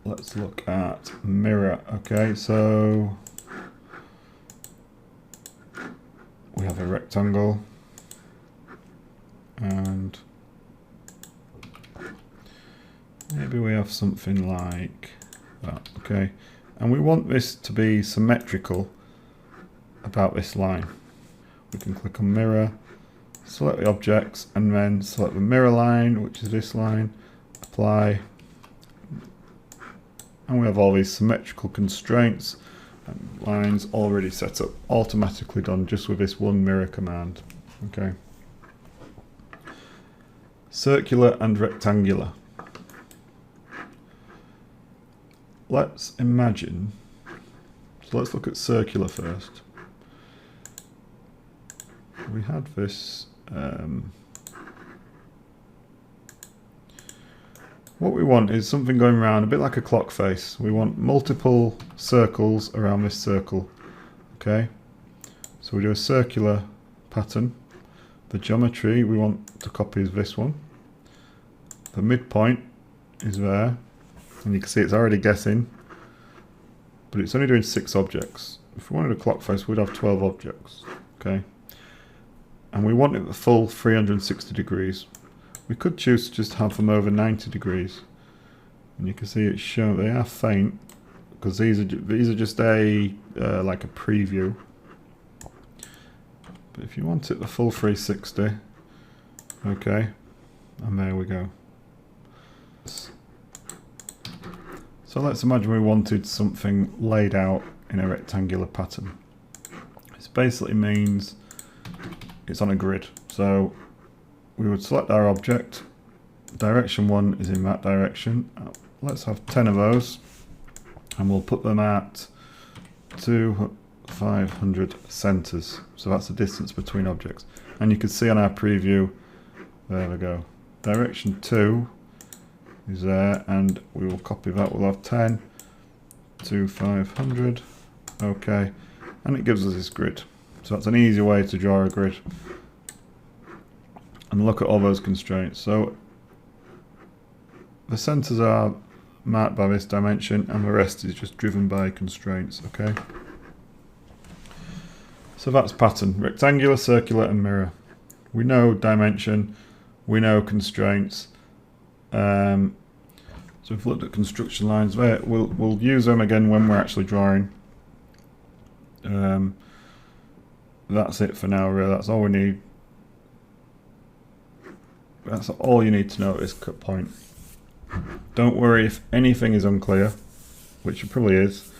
Let's look at mirror. Okay, so we have a rectangle and maybe we have something like that. Okay, and we want this to be symmetrical about this line. We can click on mirror, select the objects, and then select the mirror line, which is this line, apply, and we have all these symmetrical constraints and lines already set up, automatically done just with this one mirror command. Okay. Circular and rectangular. Let's imagine, so let's look at circular first. We had this, what we want is something going around a bit like a clock face. We want multiple circles around this circle. Okay, so we do a circular pattern. The geometry we want to copy is this one. The midpoint is there, and you can see it's already guessing, but it's only doing 6 objects. If we wanted a clock face, we'd have 12 objects. Okay, and we want it the full 360 degrees. We could choose to just have them over 90 degrees, and you can see it's shown they are faint because these are just a like a preview. But if you want it the full 360, okay, and there we go. So let's imagine we wanted something laid out in a rectangular pattern. This basically means it's on a grid. So we would select our object, direction 1 is in that direction. Let's have 10 of those, and we'll put them at 500 centers. So that's the distance between objects. And you can see on our preview, there we go. Direction 2 is there, and we will copy that. We'll have 10 to 500. Okay, and it gives us this grid. So that's an easy way to draw a grid. And look at all those constraints. So the centers are marked by this dimension, and the rest is just driven by constraints. Okay. So that's pattern: rectangular, circular, and mirror. We know dimension, we know constraints. So if we looked at construction lines there, we'll use them again when we're actually drawing. That's it for now, really. That's all we need. That's all you need to know at this cut point. Don't worry if anything is unclear, which it probably is,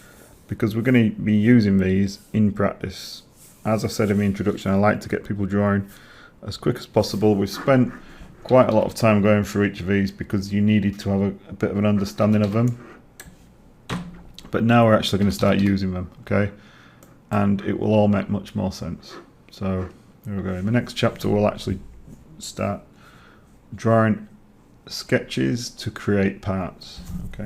because we're going to be using these in practice. As I said in the introduction, I like to get people drawing as quick as possible. We've spent quite a lot of time going through each of these because you needed to have a bit of an understanding of them. But now we're actually going to start using them, okay? And it will all make much more sense. So there we go. In the next chapter, we'll actually start drawing sketches to create parts, okay?